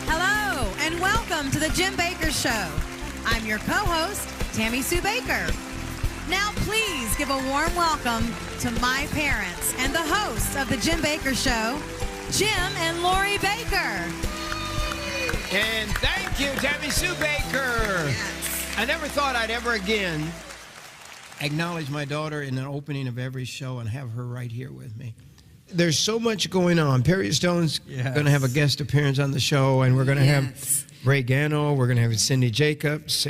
Hello, and welcome to the Jim Bakker Show. I'm your co-host, Tammy Sue Bakker. Now, please give a warm welcome to my parents and the hosts of the Jim Bakker Show, Jim and Lori Bakker. And thank you, Tammy Sue Bakker. Yes. I never thought I'd ever again acknowledge my daughter in the opening of every show and have her right here with me. There's so much going on. Perry Stone's going to have a guest appearance on the show, and we're going to have Ray Gano. We're going to have Cindy Jacobs.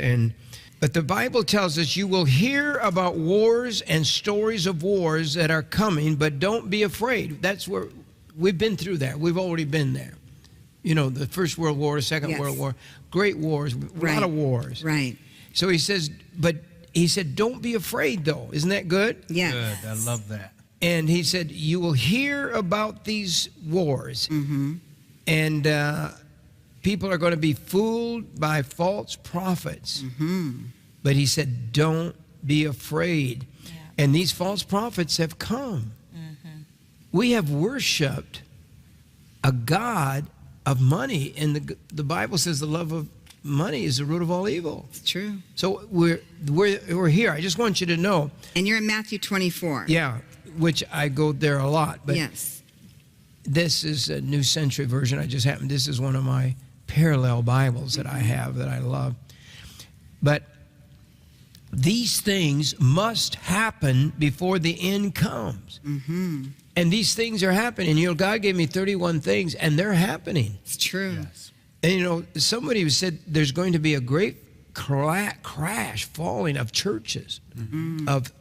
But the Bible tells us you will hear about wars and stories of wars that are coming, but don't be afraid. That's where we've been through that. We've already been there. You know, the First World War, the Second World War, great wars, a lot of wars. Right. So he says, but he said, don't be afraid, though. Isn't that good? Yes. Good. I love that. And he said, you will hear about these wars. Mm-hmm. And people are going to be fooled by false prophets. Mm-hmm. But he said, don't be afraid. Yeah. And these false prophets have come. Mm-hmm. We have worshiped a God of money. And the Bible says the love of money is the root of all evil. It's true. So we're here. I just want you to know. And you're in Matthew 24. Yeah, which I go there a lot. But yes. This is a New Century Version. This is one of my parallel Bibles that I have that I love. But these things must happen before the end comes. Mm-hmm. And these things are happening. You know, God gave me 31 things, and they're happening. It's true. Yes. And, you know, somebody said there's going to be a great crash, falling of churches, of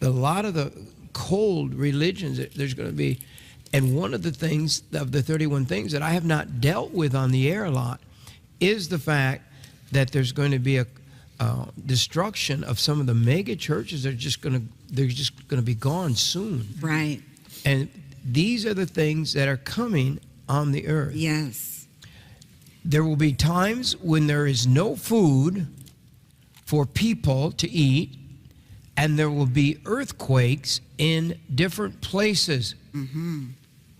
a lot of the cold religions. There's going to be, and one of the things, of the 31 things that I have not dealt with on the air a lot, is the fact that there's going to be a destruction of some of the mega churches. They're just going to be gone soon. Right. And these are the things that are coming on the earth. Yes. There will be times when there is no food for people to eat, and there will be earthquakes in different places. Mm-hmm.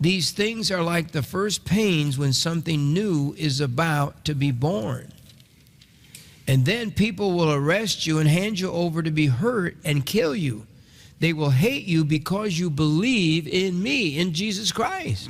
These things are like the first pains when something new is about to be born. And then people will arrest you and hand you over to be hurt and kill you. They will hate you because you believe in me, in Jesus Christ.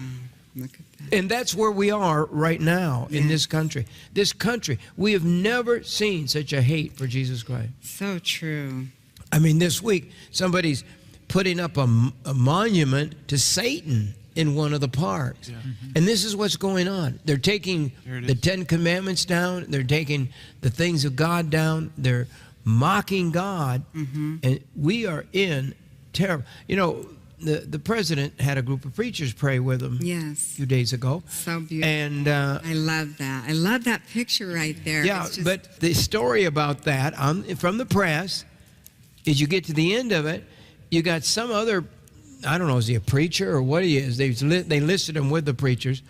Look at that. And that's where we are right now in this country. This country, we have never seen such a hate for Jesus Christ. So true. I mean, this week, somebody's putting up a monument to Satan in one of the parks. Yeah. And this is what's going on. They're taking the Ten Commandments down. They're taking the things of God down. They're mocking God. And we are in terror. You know, the president had a group of preachers pray with him a few days ago. So beautiful. And I love that. I love that picture right there. yeah, but the story about that from the press is you get to the end of it, you got some other, I don't know, is he a preacher or what he is? They listed him with the preachers,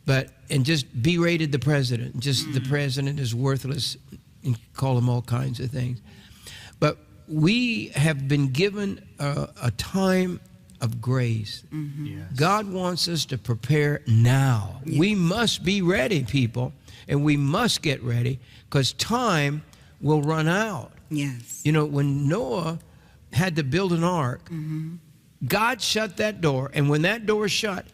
and just berated the president. Just the president is worthless, and call him all kinds of things. But we have been given a time of grace. Yes. God wants us to prepare now. Yes. We must be ready, people, and we must get ready because time will run out. Yes. You know, when Noah had to build an ark, God shut that door, and when that door shut,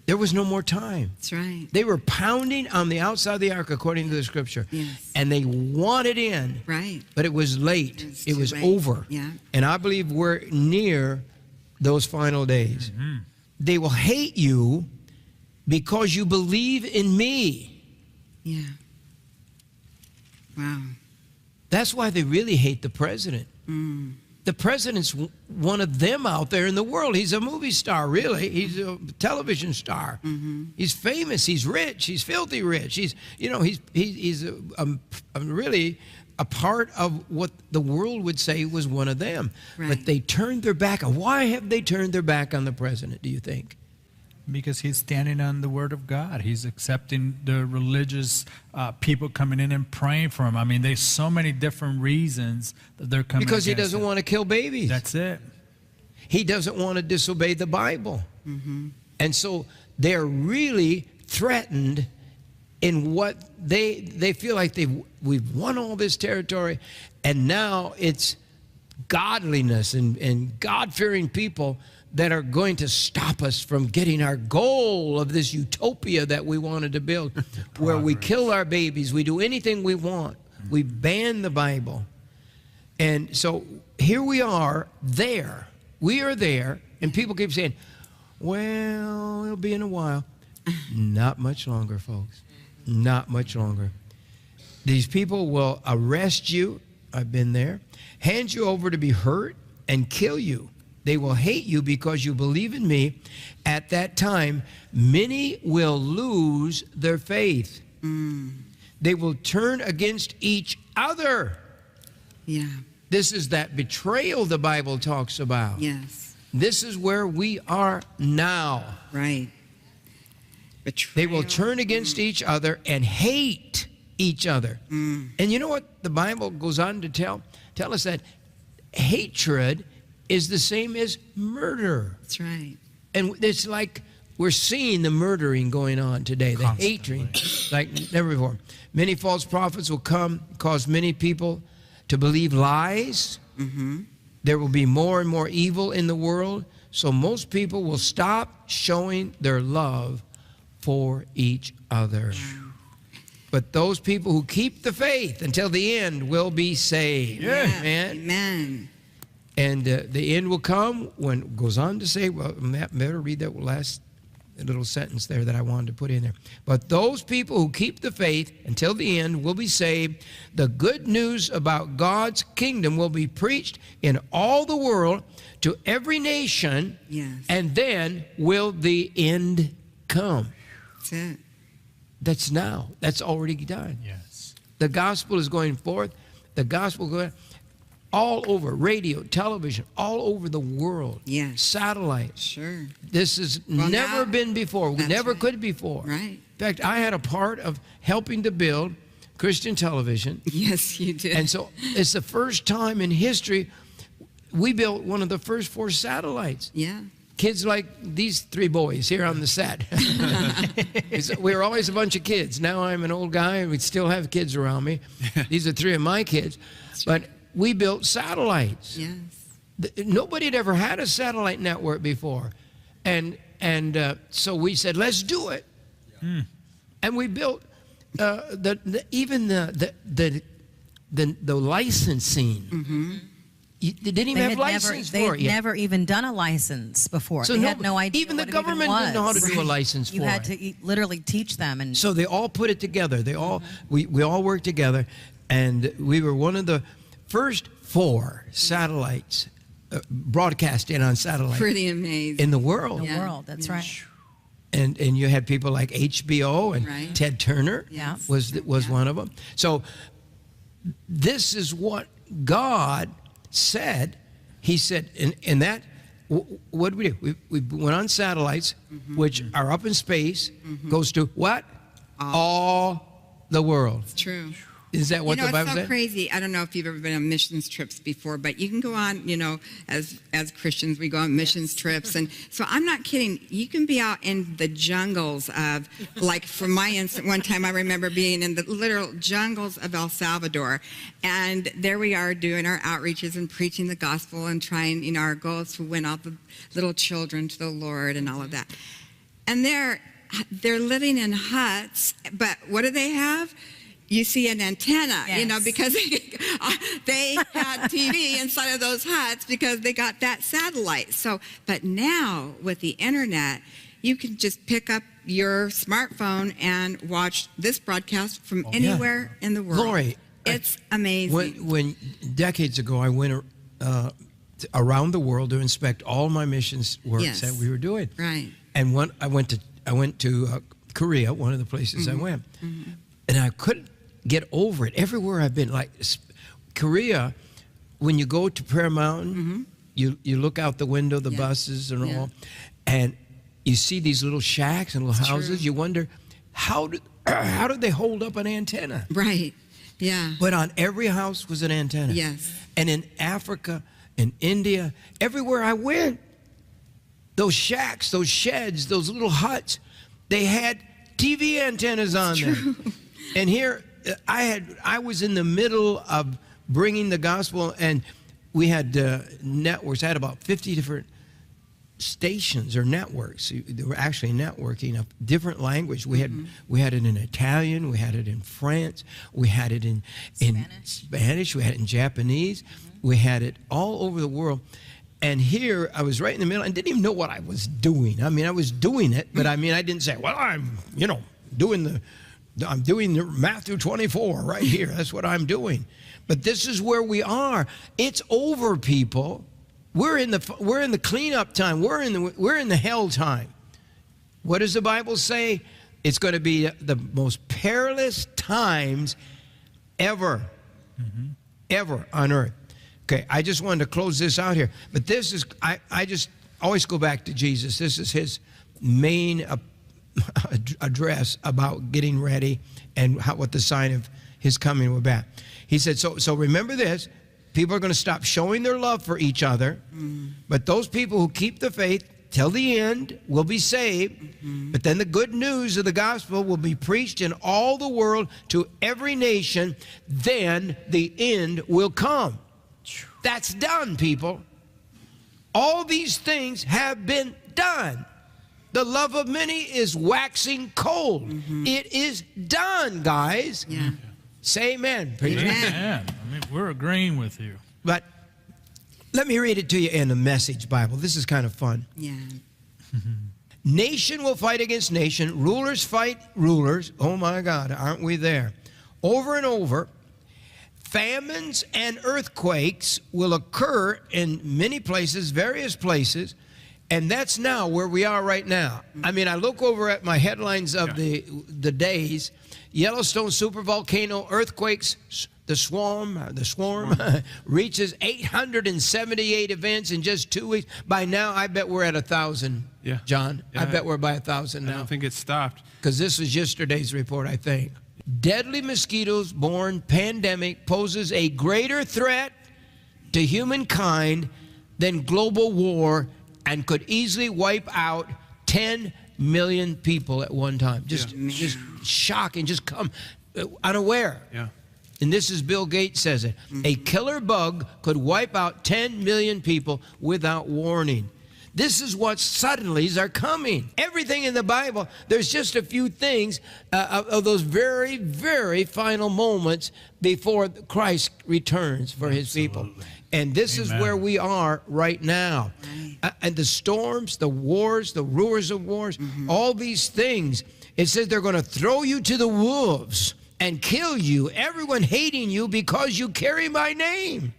there was no more time. That's right. They were pounding on the outside of the ark, according to the scripture, and they wanted in, Right. but it was late. It was late. over. Yeah. And I believe we're near those final days. They will hate you because you believe in me. Yeah. Wow. That's why they really hate the president. The president's one of them out there in the world. He's a movie star, really. He's a television star. He's famous. He's rich. He's filthy rich. He's really a part of what the world would say was one of them. Right. But they turned their back on. Why have they turned their back on the president, do you think? Because he's standing on the word of God. He's accepting the religious people coming in and praying for him. I mean, there's so many different reasons that they're coming Because he against doesn't him. want to kill babies. That's it. He doesn't want to disobey the Bible. And so they're really threatened in what they feel like we've won all this territory, and now it's godliness and God-fearing people that are going to stop us from getting our goal of this utopia that we wanted to build, where we kill our babies, we do anything we want, we ban the Bible. And so here we are there. We are there, and people keep saying, well, it'll be in a while. Not much longer, folks. Not much longer. These people will arrest you. I've been there. Hand you over to be hurt and kill you. They will hate you because you believe in me. At that time, many will lose their faith. They will turn against each other. Yeah. This is that betrayal the Bible talks about. Yes. This is where we are now. Right. Betrayal. They will turn against each other and hate each other. And you know what the Bible goes on to tell us? That hatred is the same as murder. That's right. And it's like we're seeing the murdering going on today, the hatred like never before. Many false prophets will come, cause many people to believe lies. There will be more and more evil in the world, so most people will stop showing their love for each other. But those people who keep the faith until the end will be saved. Amen. Amen. And the end will come when it goes on to say, well, better read that last little sentence there that I wanted to put in there. But those people who keep the faith until the end will be saved. The good news about God's kingdom will be preached in all the world to every nation. Yes. And then will the end come. That's it. That's now. That's already done. Yes. The gospel is going forth. The gospel going all over, radio, television, all over the world. Yes. Satellite. Sure. This has Well, never now- been before. We That's never right. could before. Right. In fact, I had a part of helping to build Christian television. Yes, you did. And so it's the first time in history we built one of the first 4 satellites. Yeah. Kids like these 3 boys here on the set. We were always a bunch of kids. Now I'm an old guy and we still have kids around me. These are 3 of my kids. But we built satellites. Yes. Nobody had ever had a satellite network before. And so we said, let's do it. And we built even the licensing. They didn't even have license for it They'd yet. never even done a license before. So they had no idea. even what the it government was. didn't know how to do a license for You had it. to literally teach them. And So they all put it together. They all we all worked together, and we were one of the first 4 satellites broadcasting on satellite Pretty amazing. in the world. the world. That's right. And you had people like HBO and Right. Ted Turner Yeah. was one of them. So this is what God said. He said, in that, what did we do? We went on satellites, which are up in space, goes to what? All the world. It's true. Is that what the Bible it's so said? crazy. I don't know if you've ever been on missions trips before, but you can go on, as Christians, we go on missions trips. And so I'm not kidding. You can be out in the jungles of, like for my instance, one time I remember being in the literal jungles of El Salvador. And there we are doing our outreaches and preaching the gospel and trying, our goal is to win all the little children to the Lord and all of that. And they're living in huts, but what do they have? You see an antenna, Yes. because they had TV inside of those huts because they got that satellite. So, but now with the internet, you can just pick up your smartphone and watch this broadcast from anywhere in the world. Lori, It's amazing. When decades ago I went around the world to inspect all my missions works Yes. that we were doing. Right. And when I went to Korea, one of the places I went, and I couldn't get over it. Everywhere I've been, like Korea, when you go to Prayer Mountain, you look out the window, the buses and all, and you see these little shacks and little houses. You wonder, how did they hold up an antenna? Right. Yeah. But on every house was an antenna. Yes. And in Africa, in India, everywhere I went, those shacks, those sheds, those little huts, they had TV antennas on them. And here, I was in the middle of bringing the gospel, and we had networks. I had about 50 different stations or networks. They were actually networking of different language. We had it in Italian, we had it in France, we had it in Spanish, we had it in Japanese, we had it all over the world. And here I was right in the middle and didn't even know what I was doing. I mean, I was doing it, but I mean, I didn't say, well, I'm doing the Matthew 24 right here. That's what I'm doing. But this is where we are. It's over, people. We're in the cleanup time. We're in the hell time. What does the Bible say? It's going to be the most perilous times ever, ever on earth. Okay, I just wanted to close this out here. But this is, I just always go back to Jesus. This is his main address about getting ready and what the sign of his coming will be. He said, so remember this. People are going to stop showing their love for each other, but those people who keep the faith till the end will be saved. But then the good news of the gospel will be preached in all the world to every nation. Then the end will come. That's done, people. All these things have been done. The love of many is waxing cold. It is done, guys. Yeah. Say amen. Amen. I mean, we're agreeing with you. But let me read it to you in the Message Bible. This is kind of fun. Yeah. Nation will fight against nation. Rulers fight rulers. Oh, my God, aren't we there? Over and over. Famines and earthquakes will occur in many places, various places. And that's now where we are right now. I mean, I look over at my headlines of the days. Yellowstone supervolcano earthquakes, the swarm reaches 878 events in just 2 weeks. By now, I bet we're at 1,000, John. I bet we're by 1,000 now. I don't think it's stopped. Because this was yesterday's report, I think. Deadly mosquitoes-borne pandemic poses a greater threat to humankind than global war and could easily wipe out 10 million people at one time. Just shocking, just come unaware. Yeah. And this is Bill Gates says it. A killer bug could wipe out 10 million people without warning. This is what suddenlies are coming. Everything in the Bible, there's just a few things of those very, very final moments before Christ returns for his people. And this is where we are right now. And the storms, the wars, the rulers of wars, all these things, it says they're going to throw you to the wolves and kill you, everyone hating you because you carry my name.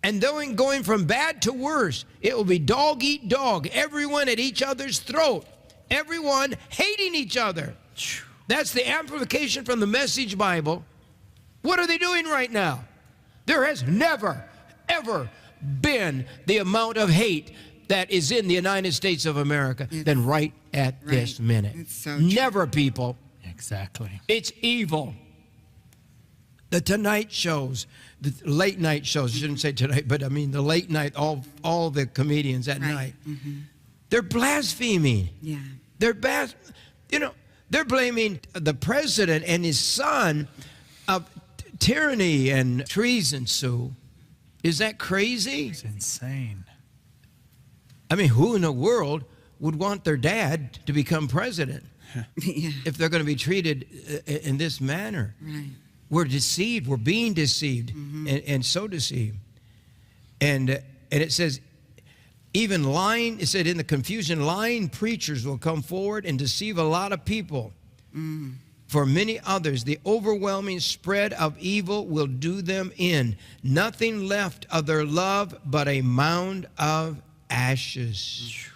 And then going from bad to worse, it will be dog eat dog, everyone at each other's throat, everyone hating each other. That's the amplification from the Message Bible. What are they doing right now? There has never, ever been the amount of hate that is in the United States of America than right at this minute. It's so true. Never, people. Exactly. It's evil. The Tonight shows, the late night shows, I shouldn't say tonight, but I mean the late night, all the comedians at night, they're blaspheming. Yeah. They're they're blaming the president and his son of tyranny and treason, Sue. Is that crazy? It's insane. I mean, who in the world would want their dad to become president if they're going to be treated in this manner? Right. We're deceived. We're being deceived, and so deceived. And it says, even lying, it said in the confusion, lying preachers will come forward and deceive a lot of people. For many others, the overwhelming spread of evil will do them in. Nothing left of their love but a mound of ashes.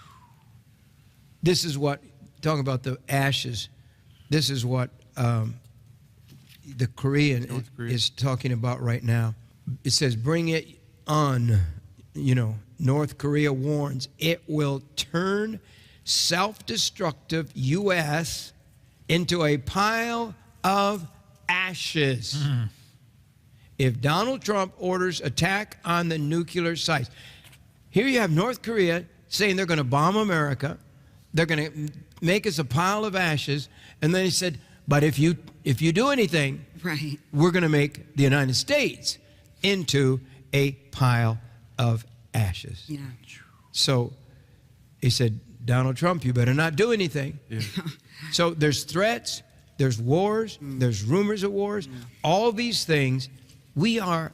This is what, talking about the ashes, this is what the Korean is talking about right now. It says, bring it on, North Korea warns it will turn self-destructive U.S. into a pile of ashes if Donald Trump orders attack on the nuclear sites. Here you have North Korea saying they're going to bomb America. They're going to make us a pile of ashes. And then he said, but if you do anything, Right. we're going to make the United States into a pile of ashes. Yeah. So he said, Donald Trump, you better not do anything. Yeah. So there's threats, there's wars, there's rumors of wars, all these things. We are,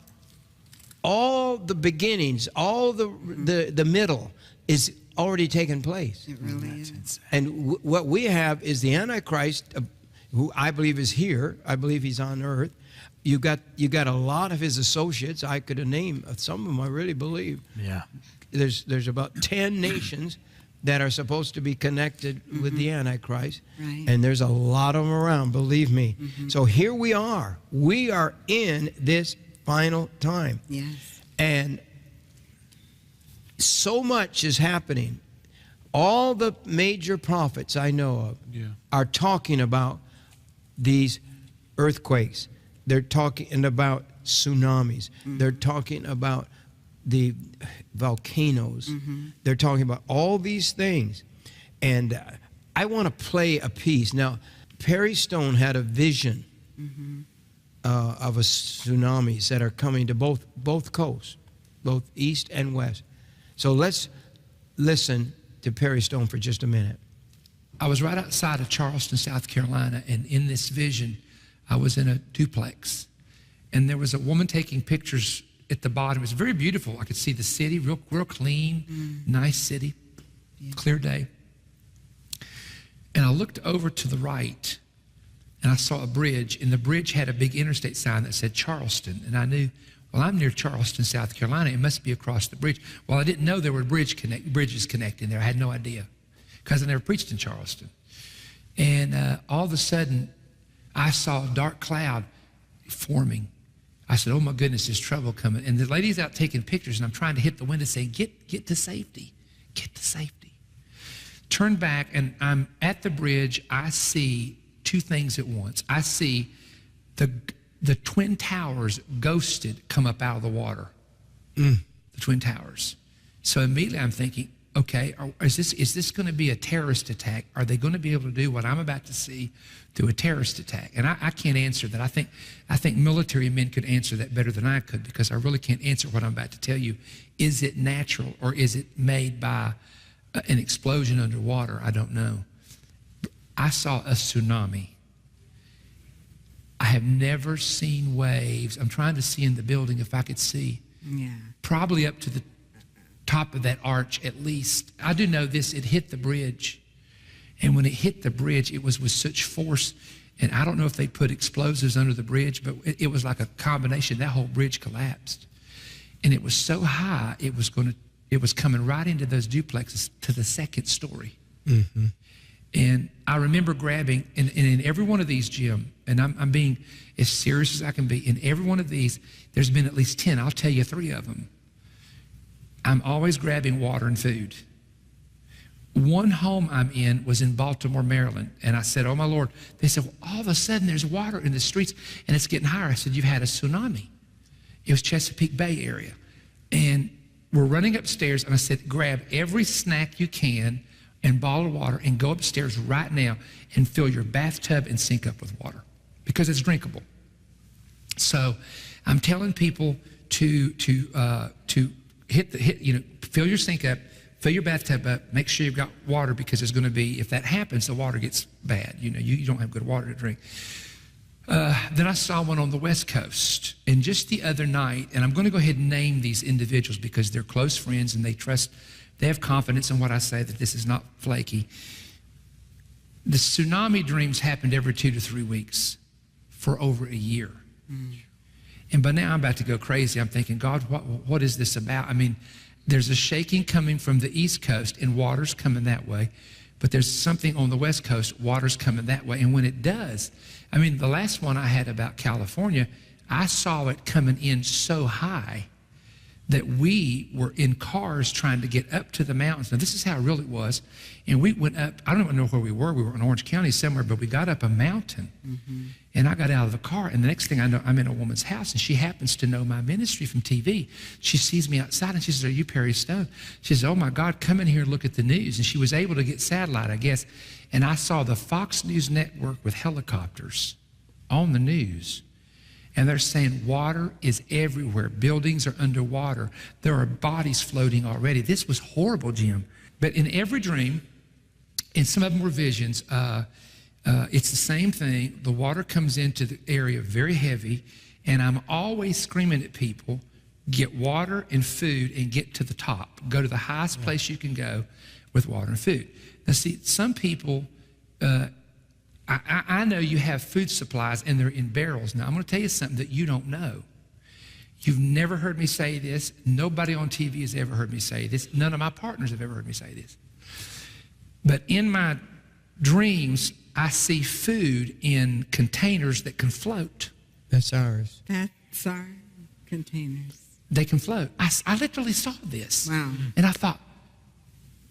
all the beginnings, all the middle is already taken place. It really is. And what we have is the Antichrist, who I believe is here. I believe he's on earth. You got a lot of his associates. I could name some of them. I really believe. Yeah. There's about 10 nations that are supposed to be connected with the Antichrist, Right. and there's a lot of them around. Believe me. So here we are. We are in this final time, Yes. and so much is happening. All the major prophets I know of are talking about these earthquakes. They're talking about tsunamis. They're talking about the volcanoes. They're talking about all these things. And I want to play a piece. Now, Perry Stone had a vision of a tsunamis that are coming to both coasts, both east and west. So let's listen to Perry Stone for just a minute. I was right outside of Charleston, South Carolina, and in this vision, I was in a duplex, and there was a woman taking pictures at the bottom. It was very beautiful. I could see the city, real clean, nice city, clear day. And I looked over to the right, and I saw a bridge, and the bridge had a big interstate sign that said Charleston, and I knew, well, I'm near Charleston, South Carolina. It must be across the bridge. Well, I didn't know there were bridges connecting there. I had no idea because I never preached in Charleston. And all of a sudden, I saw a dark cloud forming. I said, oh, my goodness, there's trouble coming. And the lady's out taking pictures, and I'm trying to hit the window saying, get to safety. Get to safety. Turn back, and I'm at the bridge. I see two things at once. I see the Twin Towers ghosted come up out of the water. The Twin Towers. So immediately I'm thinking, okay, is this going to be a terrorist attack? Are they going to be able to do what I'm about to see through a terrorist attack? And I can't answer that. I think military men could answer that better than I could, because I really can't answer what I'm about to tell you. Is it natural, or is it made by an explosion underwater? I don't know. I saw a tsunami. I have never seen waves. I'm trying to see in the building if I could see. Yeah. Probably up to the top of that arch at least. I do know this, it hit the bridge. And when it hit the bridge, it was with such force. And I don't know if they put explosives under the bridge, but it was like a combination. That whole bridge collapsed. And it was so high, it was coming right into those duplexes to the second story. And I remember grabbing, and in every one of these, Jim, and I'm being as serious as I can be, in every one of these, there's been at least 10. I'll tell you 3 of them. I'm always grabbing water and food. One home I'm in was in Baltimore, Maryland, and I said, oh, my Lord. They said, well, all of a sudden there's water in the streets, and it's getting higher. I said, you've had a tsunami. It was Chesapeake Bay area. And we're running upstairs, and I said, grab every snack you can and bottle of water and go upstairs right now and fill your bathtub and sink up with water because it's drinkable. So I'm telling people to fill your sink up, fill your bathtub up, make sure you've got water, because there's going to be, if that happens, the water gets bad. You don't have good water to drink. Then I saw one on the West Coast, and just the other night, and I'm going to go ahead and name these individuals because they're close friends and they have confidence in what I say, that this is not flaky. The tsunami dreams happened every 2 to 3 weeks for over a year. And by now I'm about to go crazy. I'm thinking, God, what is this about? I mean, there's a shaking coming from the East Coast and water's coming that way. But there's something on the West Coast, water's coming that way. And when it does, I mean, the last one I had about California, I saw it coming in so high that we were in cars trying to get up to the mountains. Now, this is how real it was. And we went up, I don't even know where we were. We were in Orange County somewhere, but we got up a mountain. And I got out of the car, and the next thing I know, I'm in a woman's house, and she happens to know my ministry from TV. She sees me outside, and she says, "Are you Perry Stone?" She says, "Oh, my God, come in here and look at the news." And she was able to get satellite, I guess. And I saw the Fox News Network with helicopters on the news. And they're saying water is everywhere. Buildings are underwater. There are bodies floating already. This was horrible, Jim. But in every dream, and some of them were visions, it's the same thing. The water comes into the area very heavy, and I'm always screaming at people, get water and food and get to the top. Go to the highest place you can go with water and food. Now, see, some people, I know you have food supplies and they're in barrels. Now, I'm going to tell you something that you don't know. You've never heard me say this. Nobody on TV has ever heard me say this. None of my partners have ever heard me say this. But in my dreams, I see food in containers that can float. That's ours. That's our containers. They can float. I literally saw this. Wow. And I thought,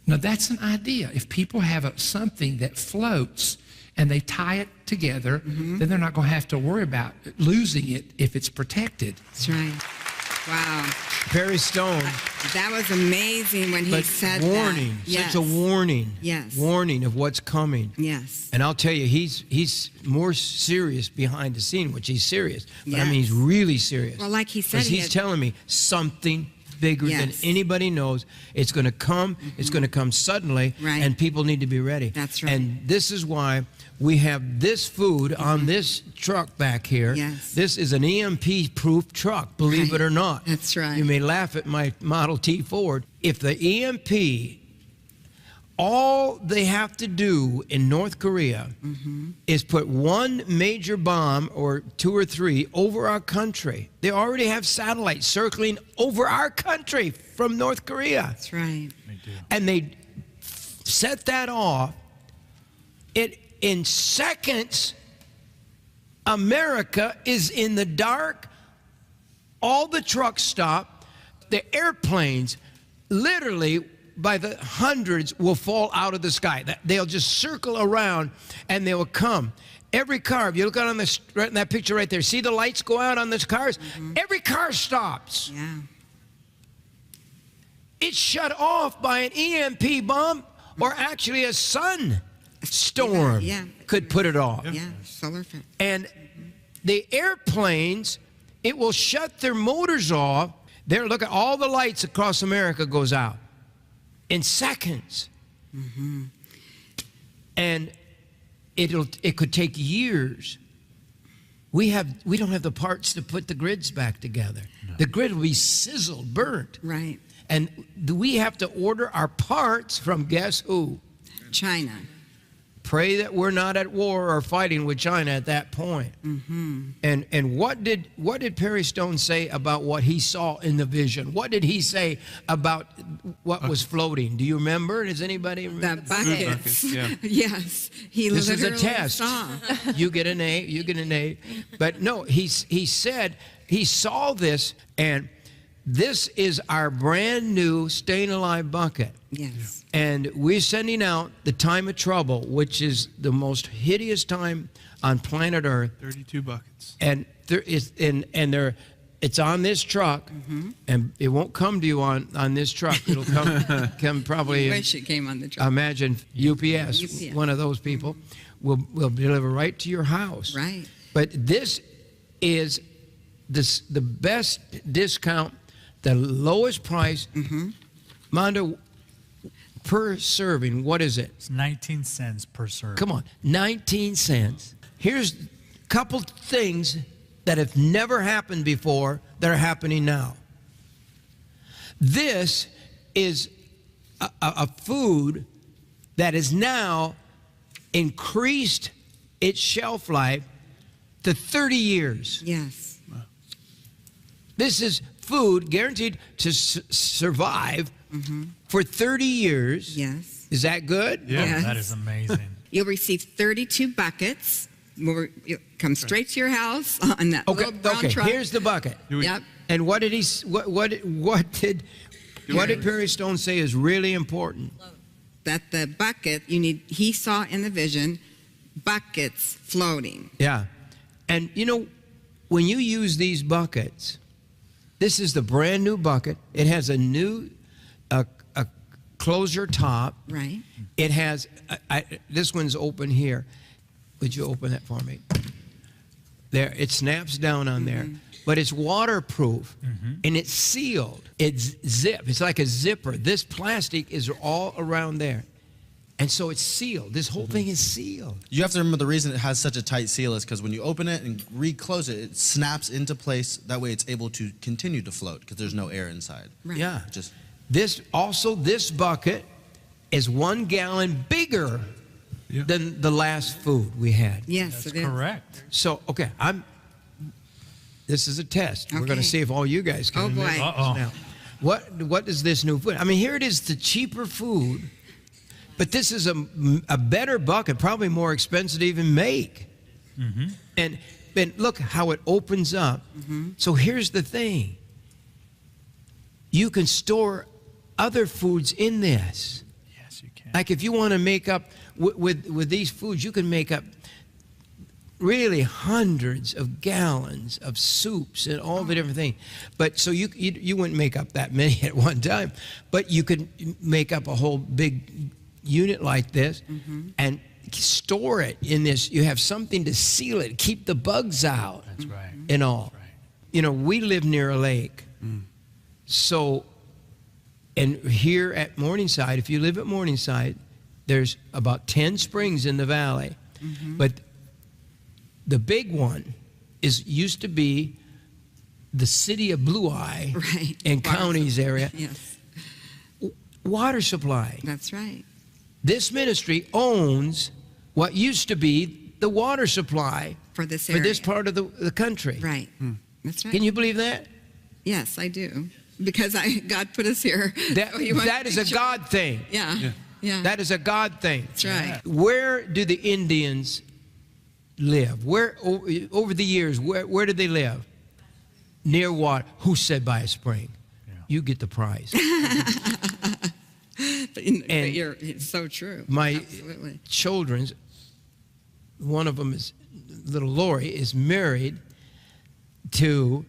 now that's an idea. If people have something that floats and they tie it together, then they're not going to have to worry about losing it if it's protected. That's right. Wow. Perry Stone. That was amazing when he said warning, that. Yes. such a warning. Yes. Warning of what's coming. Yes. And I'll tell you, he's more serious behind the scene, which he's serious. But I mean, Yes. he's really serious. Well, like he said, Because he's telling me something bigger than anybody knows. It's going to come. It's going to come suddenly. Right. And people need to be ready. That's right. And this is why we have this food on this truck back here. Yes. This is an EMP-proof truck, believe it or not. That's right. You may laugh at my Model T Ford. If the EMP, all they have to do in North Korea is put one major bomb or two or three over our country. They already have satellites circling over our country from North Korea. That's right. And they set that off. In seconds, America is in the dark. All the trucks stop. The airplanes, literally by the hundreds, will fall out of the sky. They'll just circle around and they will come. Every car, if you look out on this, right in that picture right there, see the lights go out on those cars? Every car stops. Yeah. It's shut off by an EMP bomb or actually a sun storm could put it off. Yeah. Solar effect. And the airplanes, it will shut their motors off. There, look at all the lights across America goes out in seconds. And it could take years. We don't have the parts to put the grids back together. No. The grid will be sizzled, burnt. Right. And we have to order our parts from guess who? China. Pray that we're not at war or fighting with China at that point. And what did Perry Stone say about what he saw in the vision? What did he say about what was floating? Do you remember? Does anybody remember? The buckets. Yeah. Yes. This is a literally test. saw. You get an A, you get an A. But no, he said he saw this, and this is our brand new Staying Alive bucket. Yes. And we're sending out the time of trouble, which is the most hideous time on planet Earth. 32 buckets. And it's on this truck, and it won't come to you on this truck. It'll come probably. I wish it came on the truck. Imagine UPS, UPS. one of those people, will deliver right to your house. Right. But this is the best discount, the lowest price. Mondo, per serving, what is it? It's 19 cents per serving. Come on, 19 cents. Here's a couple things that have never happened before that are happening now. This is a food that has now increased its shelf life to 30 years. Yes. This is food guaranteed to survive for 30 years. Yes. Is that good? Yeah, Yes. that is amazing. You'll receive 32 buckets. You'll come straight to your house on that little brown truck. Here's the bucket. Yep. And what did Perry Stone say is really important? That the bucket, he saw in the vision, buckets floating. Yeah. And you know, when you use these buckets, this is the brand new bucket. It has a new a closure top. Right. It has, this one's open here. Would you open that for me? There, it snaps down on there. But it's waterproof, and it's sealed. It's zip. It's like a zipper. This plastic is all around there. And so it's sealed. This whole thing is sealed. You have to remember the reason it has such a tight seal is because when you open it and reclose it, it snaps into place. That way it's able to continue to float because there's no air inside. Right. Yeah. Just This bucket is 1 gallon bigger than the last food we had. Yes, That's it is. correct. So, okay, this is a test. We're going Okay. to see if all you guys can Oh, boy. admit this Uh-oh. now. What is this new food? I mean, here it is, the cheaper food, but this is a better bucket, probably more expensive to even make. And look how it opens up. So here's the thing. You can store other foods in this. Yes, you can. Like if you want to make up, with these foods, you can make up really hundreds of gallons of soups and all the different things. But so you wouldn't make up that many at one time, but you could make up a whole big unit like this and store it in this. You have something to seal it, keep the bugs out. That's right. And all. That's right. You know, we live near a lake. So, and here at Morningside, if you live at Morningside, there's about 10 springs in the valley. But the big one used to be the city of Blue Eye Right. and counties area. Yes, Water supply. that's right. This ministry owns what used to be the water supply For this for area. this part of the country. Right. That's right. Can you believe that? Yes, I do. Because God put us here. That, So he wanted that to is make a sure- God thing. Yeah. Yeah. That is a God thing. That's right. Where do the Indians live? Where over the years? Where did they live? Near water. Who said by a spring? Yeah. You get the prize. But And it's so true. My Absolutely. children's, one of them is little Lori, is married to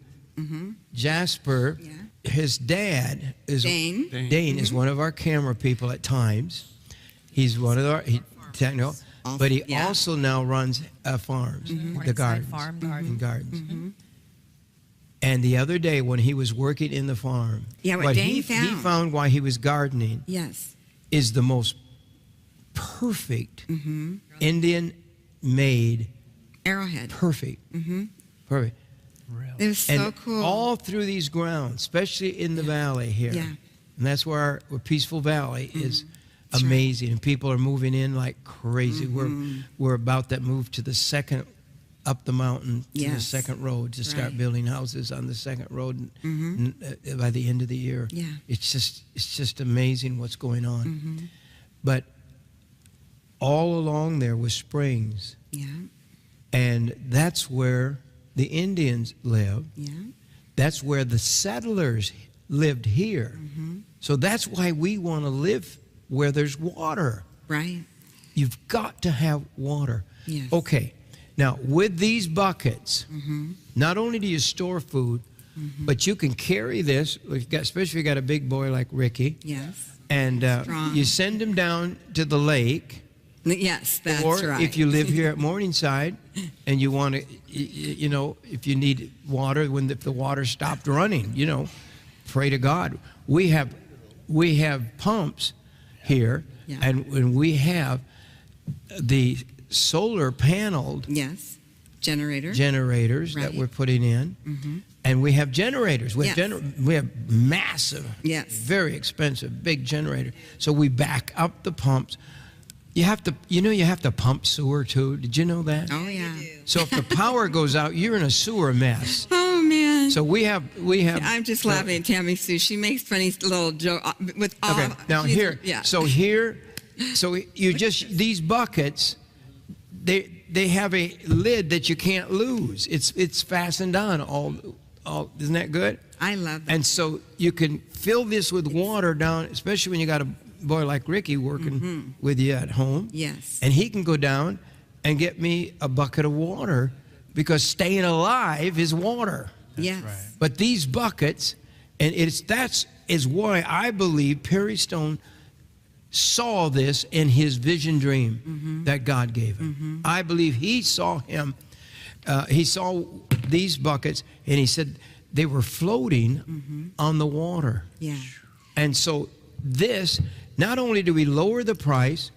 Jasper. Yeah. His dad is Dane. Dane is one of our camera people at times. He's one of our technical, but he Yeah. also now runs farms, the Morningside gardens, Farm and gardens. And the other day when he was working in the farm, Yeah, what Dane he found. found while he was gardening Yes. is the most perfect Indian-made, Arrowhead. perfect. It was so And cool. all through these grounds, especially in the valley here. Yeah. And that's where our Peaceful Valley is That's right. amazing. And people are moving in like crazy. We're about to move to the second, up the mountain to the Yes. second road to start Right. building houses on the second road by the end of the year. Yeah. It's just amazing what's going on. But all along there was springs. Yeah. And that's where the Indians live. Yeah. That's where the settlers lived here. So that's why we want to live where there's water. Right. You've got to have water. Yes. Okay. Now, with these buckets, not only do you store food, but you can carry this, especially if you got a big boy like Ricky, Yes. and Strong. you send him down to the lake. Yes, that's Or right. if you live here at Morningside and you want to, you know, if you need water, if the water stopped running, you know, pray to God. We have pumps here, Yeah. and we have the solar paneled Yes. Generator. generators that Right. we're putting in, and we have generators. We have, Yes. we have massive, Yes. very expensive, big generator. So we back up the pumps. You have to pump sewer too. Did you know that? Oh yeah. So if the power goes out, you're in a sewer mess. Oh man. So we have. I'm just laughing at Tammy Sue. She makes funny little joke with all. Okay, now she's- here. Yeah. So you just these buckets. They have a lid that you can't lose. It's fastened on isn't that good? I love that. And so you can fill this with water down, especially when you got a boy like Ricky working with you at home. Yes. And he can go down and get me a bucket of water, because staying alive is water. Yes. right. But these buckets, and that is why I believe Perry Stone saw this in his vision dream that God gave him. I believe he saw him. He saw these buckets, and he said they were floating on the water. Yeah. And so this, not only do we lower the price,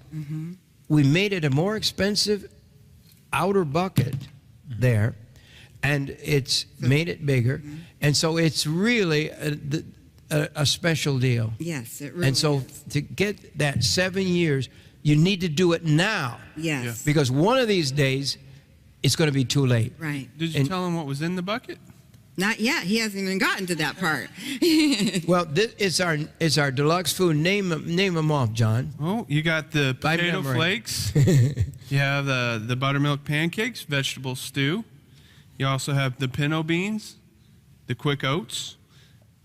we made it a more expensive outer bucket there, and it's made it bigger. And so it's really a special deal. Yes, it really And so is. to get that 7 years, you need to do it now, Yes. because one of these days it's going to be too late. Right. Did you And- tell him what was in the bucket? Not yet. He hasn't even gotten to that part. Well, it's our deluxe food. Name them off, John. Oh, you got the By potato memory. flakes. You have the buttermilk pancakes, vegetable stew. You also have the pinto beans, the quick oats,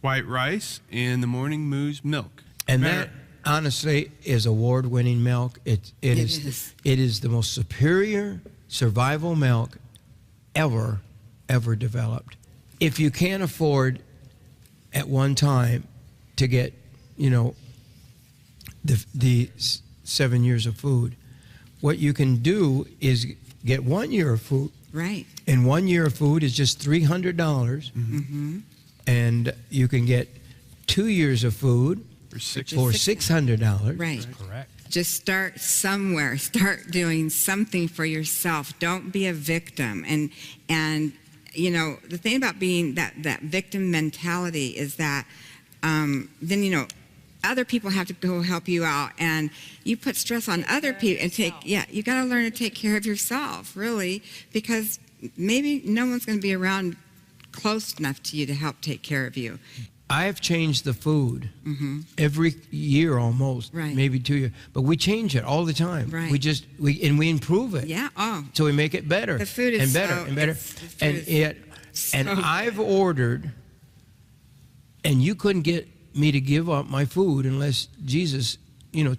white rice, and the morning moose milk. And Very- that, honestly, is award-winning milk. It is. is the most superior survival milk ever developed. If you can't afford at one time to get, the 7 years of food, what you can do is get 1 year of food. Right. And 1 year of food is just $300, and you can get 2 years of food For six. for $600. Right. Correct. Just start somewhere. Start doing something for yourself. Don't be a victim. And the thing about being that victim mentality is that then other people have to go help you out, and you put stress on other people and you got to learn to take care of yourself, really, because maybe no one's going to be around close enough to you to help take care of you. I've changed the food every year almost, Right. maybe 2 years, but we change it all the time. Right. We improve it. Yeah. Oh. So we make it better. The food is and better so- and better. it's- the food And is yet, and so I've ordered, and you couldn't get me to give up my food unless Jesus,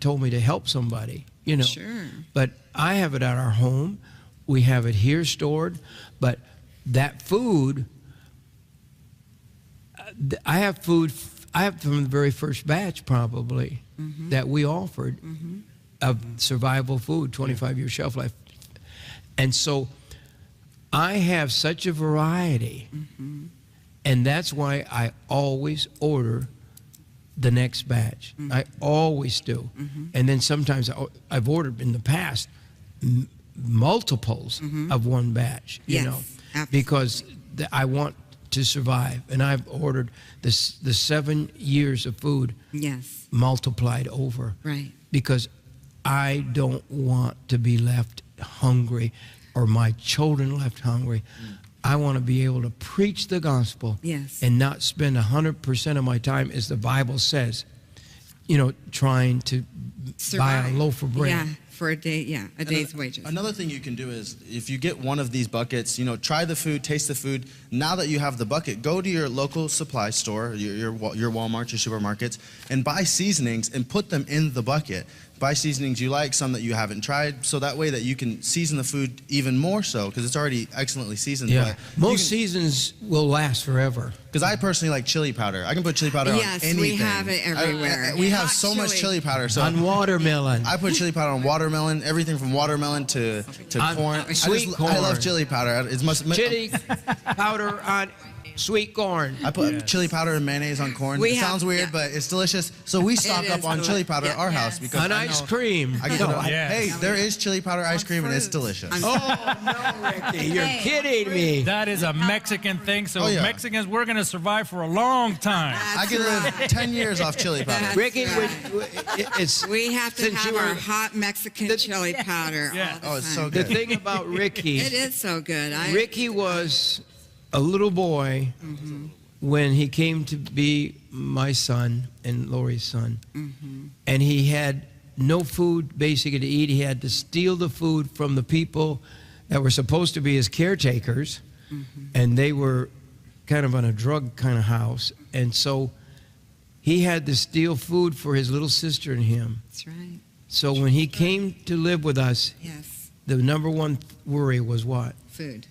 told me to help somebody. Sure. But I have it at our home. We have it here stored. But that food, I have food. I have from the very first batch probably that we offered of survival food, 25-year shelf life. And so I have such a variety, and that's why I always order the next batch. I always do. And then sometimes I've ordered in the past multiples of one batch, Yes, absolutely. because I want to survive. And I've ordered the 7 years of food Yes. multiplied over, Right. because I don't want to be left hungry or my children left hungry. I want to be able to preach the gospel Yes. and not spend 100% of my time, as the Bible says, trying to buy a Survive. loaf of bread. Yeah, for a day. Yeah, a day's wages. Another thing you can do is, if you get one of these buckets, try the food, taste the food. Now that you have the bucket, go to your local supply store, your Walmart, your supermarkets, and buy seasonings and put them in the bucket. Buy seasonings you like, some that you haven't tried, so that way that you can season the food even more so, because it's already excellently seasoned. Yeah, most seasons will last forever. Because I personally like chili powder. I can put chili powder Yes, on anything. we have it everywhere. We have Hot so much chili powder. So On watermelon. I put chili powder on watermelon, everything from watermelon to On corn. sweet I love corn. chili powder. It's Chili powder on sweet corn. I put chili powder and mayonnaise on corn. We It have- sounds weird, yeah. but it's delicious. So we stock up is on chili powder at our yeah. house because On I ice know cream. I can No, put it- I- Yes. Hey, there is chili powder ice cream and it's delicious. Oh, no, Ricky, you're kidding me. That is a Mexican thing, so Oh, yeah. Mexicans, we're going to survive for a long time. I can live 10 years off chili powder. That's Ricky, right. it's We have to since have you our were- hot Mexican chili powder. Yeah. All the Oh, it's time. so the good. thing about Ricky. It is so good. Ricky was a little boy when he came to be my son and Lori's son. And he had no food basically to eat. He had to steal the food from the people that were supposed to be his caretakers. And they were kind of on a drug kind of house. And so he had to steal food for his little sister and him. That's right. So when he came to live with us, Yes. the number one worry was what? Food.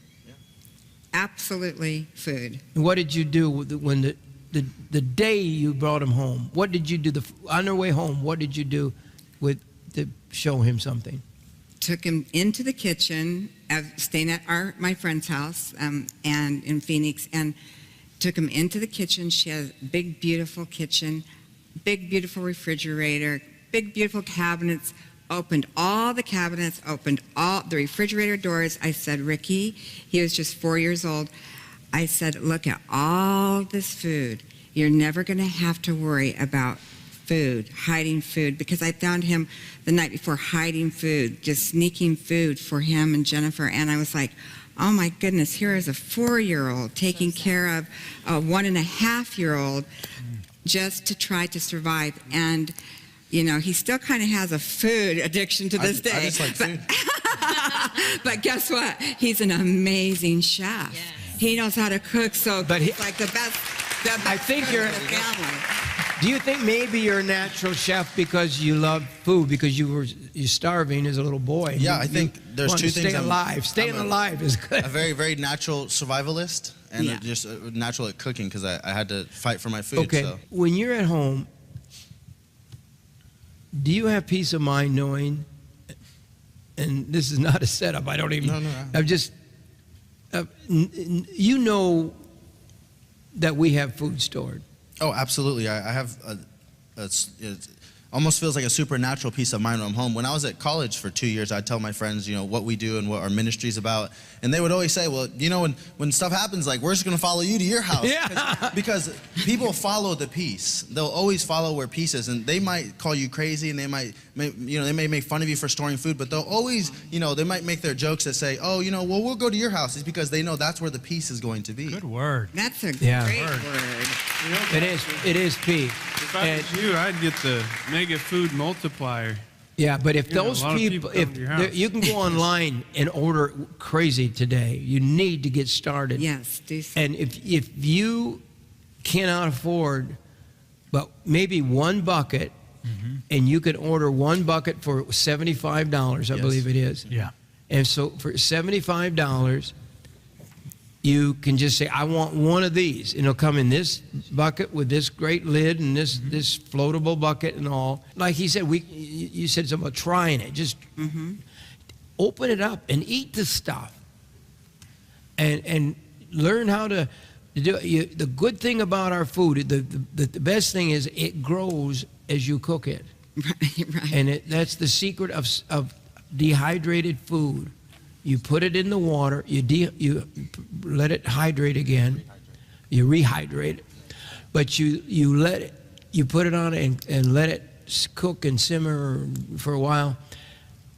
Absolutely food. And what did you do when the day you brought him home? What did you do on their way home? What did you do to show him something? Took him into the kitchen, staying at my friend's house and in Phoenix, and took him into the kitchen. She has a big, beautiful kitchen, big, beautiful refrigerator, big, beautiful cabinets. Opened all the cabinets, opened all the refrigerator doors. I said, Ricky, he was just 4 years old. I said, look at all this food. You're never going to have to worry about food, hiding food, because I found him the night before hiding food, just sneaking food for him and Jennifer. And I was like, oh my goodness, here is a 4-year-old taking care of a 1.5-year-old just to try to survive. And you know, he still kind of has a food addiction to this day. I just like food. But guess what? He's an amazing chef. Yes. He knows how to cook, so he's like the best I think cook you're in the family. Do you think maybe you're a natural chef because you love food, because you're starving as a little boy? Yeah, I think there's two things. Stay alive. Staying alive is good. A very, very natural survivalist, and just natural at cooking, because I had to fight for my food. Okay, so. When you're at home, do you have peace of mind knowing, and this is not a setup, I don't even, No. I'm just, you know that we have food stored. Oh, absolutely. I have it almost feels like a supernatural peace of mind when I'm home. When I was at college for 2 years, I'd tell my friends, you know, what we do and what our ministry's about. And they would always say, well, you know, when stuff happens, like, we're just going to follow you to your house. Yeah. Because people follow the peace. They'll always follow where peace is. And they might call you crazy, and they may make fun of you for storing food, but they'll always, you know, they might make their jokes that say, oh, you know, well, we'll go to your house. It's because they know that's where the peace is going to be. Good word. That's a great word. It is peace. If I was you, I'd get the mega food multiplier. Yeah, but if those people, you can go online and order crazy today. You need to get started. Yes, do so. And if you cannot afford, but maybe one bucket, and you can order one bucket for $75, I believe it is. Yeah. And so for $75, you can just say, I want one of these. And it'll come in this bucket with this great lid and this floatable bucket and all. Like he said, you said something about trying it. Just open it up and eat the stuff. And learn how to do it. The good thing about our food, the best thing is it grows as you cook it. Right. And that's the secret of dehydrated food. You put it in the water, you let it hydrate again, you rehydrate it, but you put it on and let it cook and simmer for a while,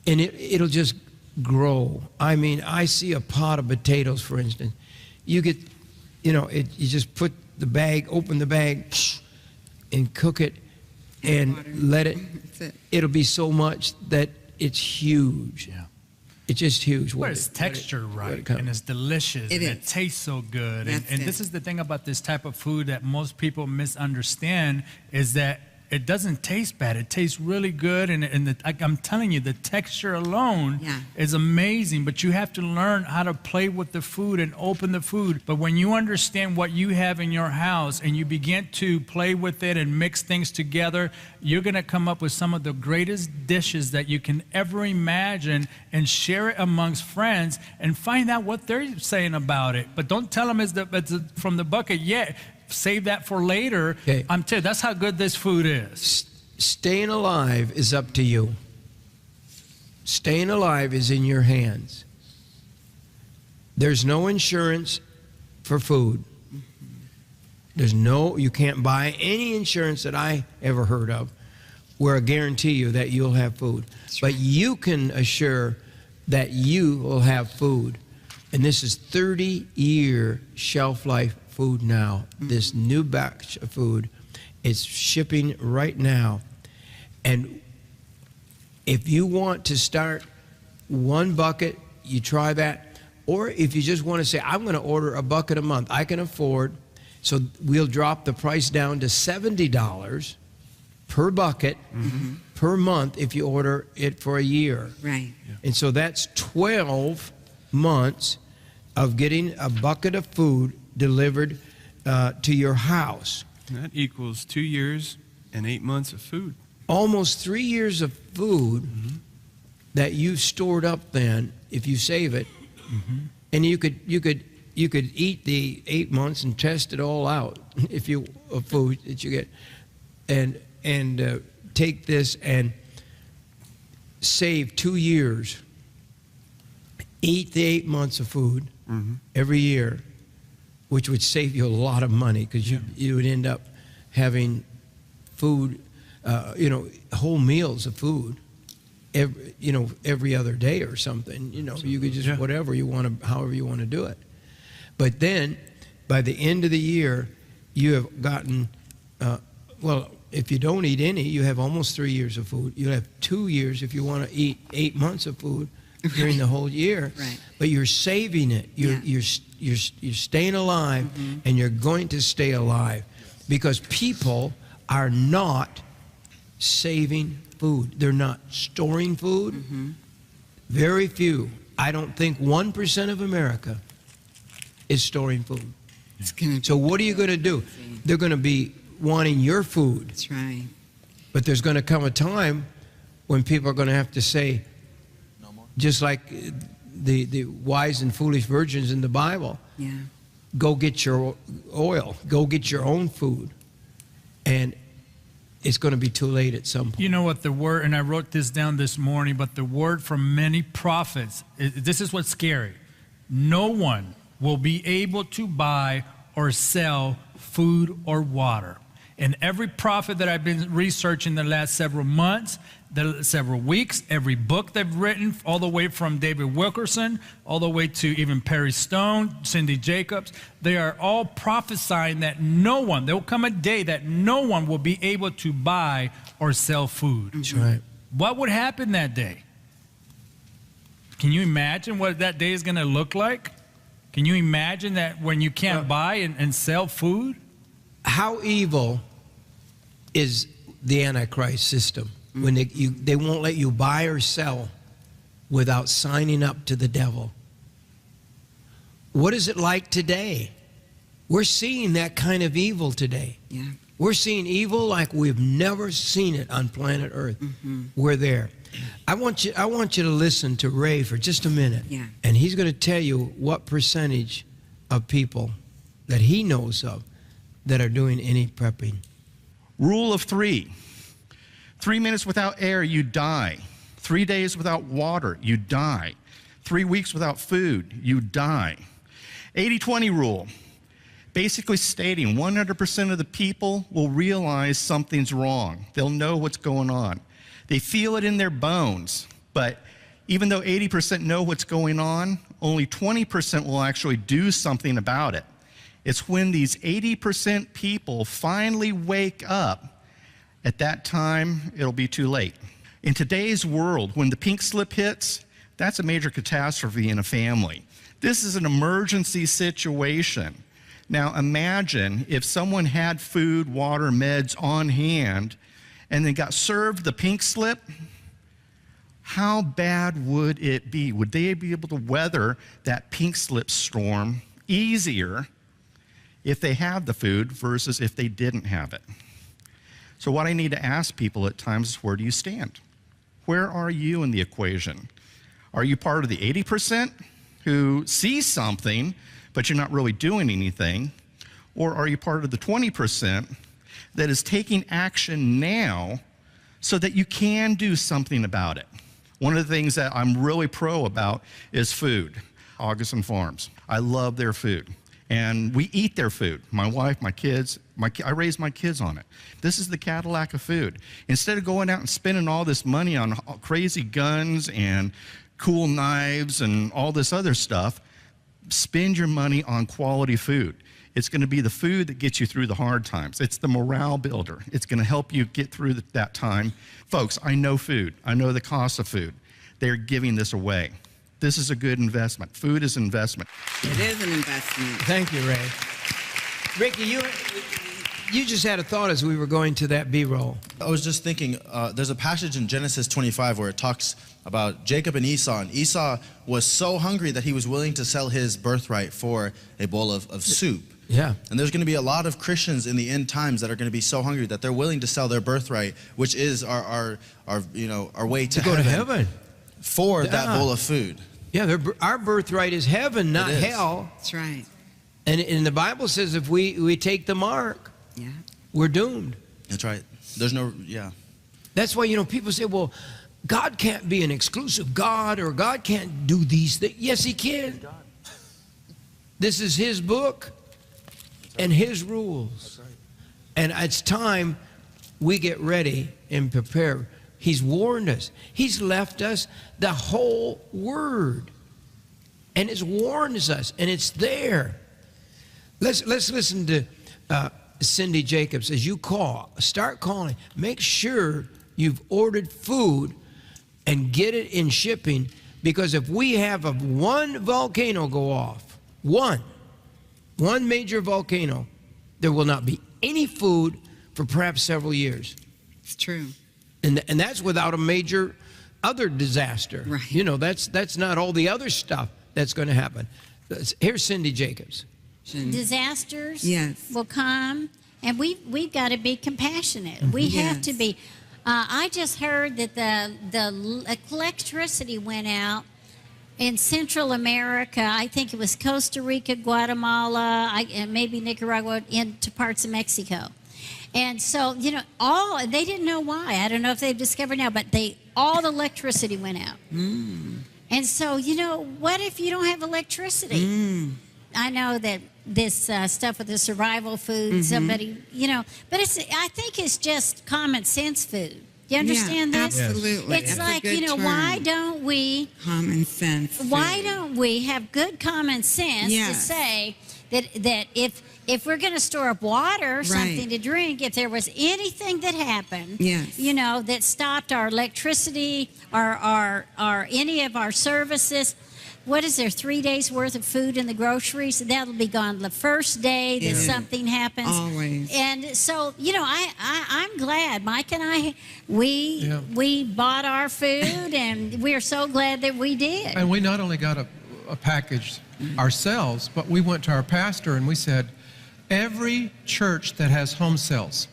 and it'll just grow. I mean, I see a pot of potatoes, for instance. You get, you just put the bag, open the bag, and cook it, and let it. It'll be so much that it's huge. Yeah. It's just huge. But it's texture right, and it's delicious, and it tastes so good. And this is the thing about this type of food that most people misunderstand, is that it doesn't taste bad. It tastes really good, and I'm telling you, the texture alone is amazing, but you have to learn how to play with the food and open the food. But when you understand what you have in your house and you begin to play with it and mix things together, you're going to come up with some of the greatest dishes that you can ever imagine, and share it amongst friends and find out what they're saying about it. But don't tell them it's from the bucket yet. Save that for later. Okay. I'm telling you, that's how good this food is. Staying alive is up to you. Staying alive is in your hands. There's no insurance for food. You can't buy any insurance that I ever heard of where I guarantee you that you'll have food. But you can assure that you will have food. And this is 30-year shelf life food now. This new batch of food is shipping right now. And if you want to start one bucket, you try that. or if you just want to say, I'm going to order a bucket a month, I can afford, so we'll drop the price down to $70 per bucket per month if you order it for a year. Right. Yeah. And so that's 12 months of getting a bucket of food delivered to your house. That equals 2 years and 8 months of food. Almost 3 years of food that you stored up then, if you save it, and you could eat the 8 months and test it all out if you of food that you get, and take this and save 2 years. Eat the 8 months of food every year, which would save you a lot of money, because you would end up having food, whole meals of food every other day or something. You could just whatever you want to, however you want to do it. But then by the end of the year, you have gotten, if you don't eat any, you have almost 3 years of food. You have 2 years if you want to eat 8 months of food during the whole year. Right. But you're saving it. You're staying alive, and you're going to stay alive, because people are not saving food. They're not storing food. Very few. I don't think 1% of America is storing food. So what are you going to do? They're going to be wanting your food. That's right. But there's going to come a time when people are going to have to say, just like the wise and foolish virgins in the Bible, go get your oil, go get your own food. And it's going to be too late at some point. You know what the word, and I wrote this down this morning, but the word from many prophets, this is what's scary. No one will be able to buy or sell food or water. And every prophet that I've been researching the last several months, several weeks, every book they've written, all the way from David Wilkerson, all the way to even Perry Stone, Cindy Jacobs, they are all prophesying that there will come a day that no one will be able to buy or sell food. That's right. What would happen that day? Can you imagine what that day is going to look like? Can you imagine that when you can't buy and sell food? How evil is the Antichrist system when they won't let you buy or sell without signing up to the devil? What is it like today? We're seeing that kind of evil today. Yeah. We're seeing evil like we've never seen it on planet Earth. We're there. I want you to listen to Ray for just a minute. Yeah. And he's going to tell you what percentage of people that he knows of that are doing any prepping. Rule of 3. 3 minutes without air, you die. 3 days without water, you die. 3 weeks without food, you die. 80-20 rule. Basically stating 100% of the people will realize something's wrong. They'll know what's going on. They feel it in their bones, but even though 80% know what's going on, only 20% will actually do something about it. It's when these 80% people finally wake up, at that time, it'll be too late. In today's world, when the pink slip hits, that's a major catastrophe in a family. This is an emergency situation. Now imagine if someone had food, water, meds on hand, and then got served the pink slip. How bad would it be? Would they be able to weather that pink slip storm easier if they have the food versus if they didn't have it? So what I need to ask people at times is, where do you stand? Where are you in the equation? Are you part of the 80% who sees something, but you're not really doing anything? Or are you part of the 20% that is taking action now so that you can do something about it? One of the things that I'm really pro about is food. Augustin Farms. I love their food. And we eat their food. My wife, my kids, I raise my kids on it. This is the Cadillac of food. Instead of going out and spending all this money on crazy guns and cool knives and all this other stuff, spend your money on quality food. It's going to be the food that gets you through the hard times. It's the morale builder. It's going to help you get through that time. Folks, I know food. I know the cost of food. They're giving this away. This is a good investment. Food is investment. It is an investment. Thank you, Ray. Ricky, you just had a thought as we were going to that B-roll. I was just thinking, there's a passage in Genesis 25 where it talks about Jacob and Esau. And Esau was so hungry that he was willing to sell his birthright for a bowl of soup. Yeah. And there's going to be a lot of Christians in the end times that are going to be so hungry that they're willing to sell their birthright, which is our way to go to heaven for that bowl of food. Yeah, our birthright is heaven, not hell. That's right. And the Bible says if we take the mark, we're doomed. That's right. There's no, That's why, people say, well, God can't be an exclusive God, or God can't do these things. Yes, he can. This is his book and his rules. And it's time we get ready and prepare. He's warned us. He's left us the whole word. And it warns us, and it's there. Let's listen to Cindy Jacobs. As you start calling. Make sure you've ordered food and get it in shipping, because if we have one volcano go off, one major volcano, there will not be any food for perhaps several years. It's true. And that's without a major other disaster. Right. That's not all the other stuff that's going to happen. Here's Cindy Jacobs. Disasters yes. will come, and we've got to be compassionate. We have to be. I just heard that the electricity went out in Central America. I think it was Costa Rica, Guatemala, and maybe Nicaragua, into parts of Mexico. And so, they didn't know why. I don't know if they've discovered now, but all the electricity went out. And so, what if you don't have electricity? I know that this stuff with the survival food, somebody, but I think it's just common sense food. You understand this? Absolutely. It's like, why don't we... Common sense food. Why don't we have good common sense to say that if we're going to store up water or something to drink, if there was anything that happened, that stopped our electricity or any of our services... What is there, 3 days worth of food in the groceries? That'll be gone the first day that something happens. Always. And so, I'm glad. Mike and I, we bought our food, and we are so glad that we did. And we not only got a package ourselves, but we went to our pastor and we said, every church that has home cells,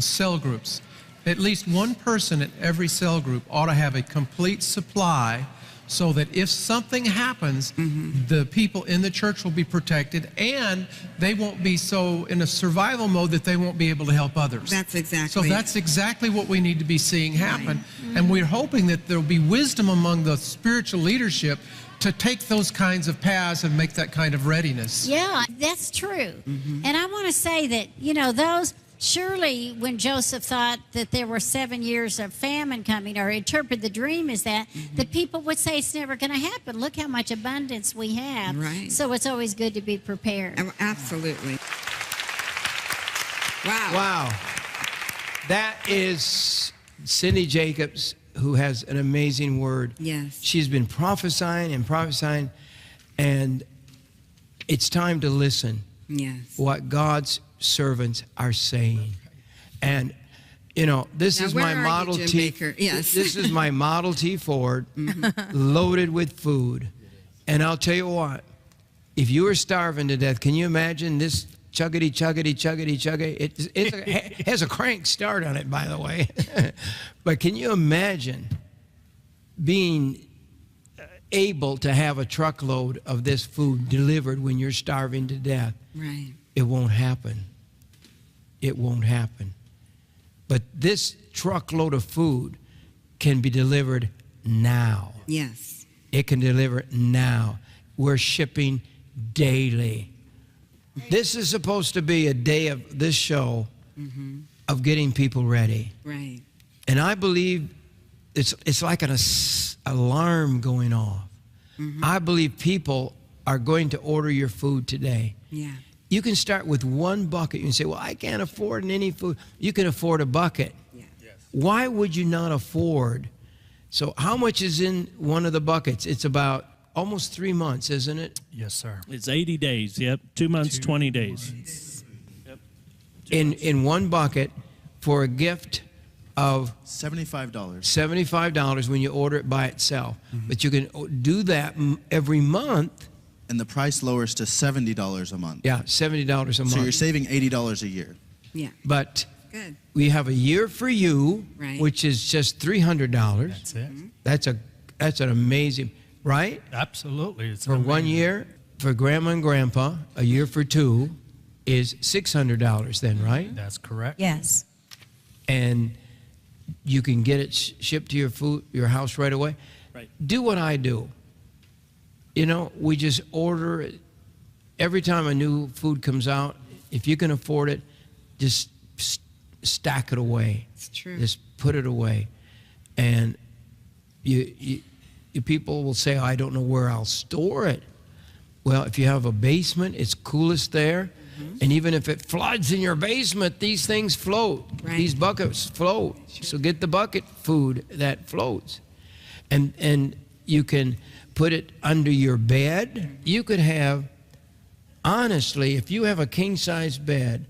cell groups, at least one person at every cell group ought to have a complete supply, so that if something happens, the people in the church will be protected, and they won't be so in a survival mode that they won't be able to help others. That's exactly. So that's exactly what we need to be seeing happen. And we're hoping that there'll be wisdom among the spiritual leadership to take those kinds of paths and make that kind of readiness. Yeah, that's true. And I want to say that, surely when Joseph thought that there were 7 years of famine coming, or interpreted the dream as that, the people would say it's never going to happen. Look how much abundance we have. Right. So it's always good to be prepared. Oh, absolutely. Wow. Wow. That is Cindy Jacobs, who has an amazing word. Yes. She's been prophesying, and it's time to listen. Yes. What God's servants are saying. And this is my Model T. Yes. This is my Model T Ford, loaded with food. And I'll tell you what, if you were starving to death, can you imagine this chuggity, chuggity, chuggity, chuggity? It has a crank start on it, by the way. But can you imagine being able to have a truckload of this food delivered when you're starving to death? Right. It won't happen. It won't happen. But this truckload of food can be delivered now. Yes. It can deliver now. We're shipping daily. This is supposed to be a day of this show of getting people ready. Right. And I believe it's like an alarm going off. I believe people are going to order your food today. Yeah. You can start with one bucket. You can say, well, I can't afford any food. You can afford a bucket. Yeah. Yes. Why would you not afford? So how much is in one of the buckets? It's about almost 3 months, isn't it? Yes, sir. It's 80 days. Yep. 2 months, 20 days. Yep. In one bucket for a gift of $75. $75 when you order it by itself. But you can do that every month. And the price lowers to $70 a month. Yeah, $70 a month. So you're saving $80 a year. Yeah. But Good. we have a year for you, Right. which is just $300. That's it. That's an amazing, right? Absolutely. It's For 1 year, for grandma and grandpa, a year for two is $600 then, right? That's correct. Yes. And you can get it shipped to your house right away. Right. Do what I do. You know, we just order it. Every time a new food comes out, if you can afford it, just stack it away. It's true. Just put it away. And you people will say, I don't know where I'll store it. Well, if you have a basement, it's coolest there. And even if it floods in your basement, these things float. Right. These buckets float. So get the bucket food that floats. And you can put it under your bed. You could have, honestly, if you have a king-size bed,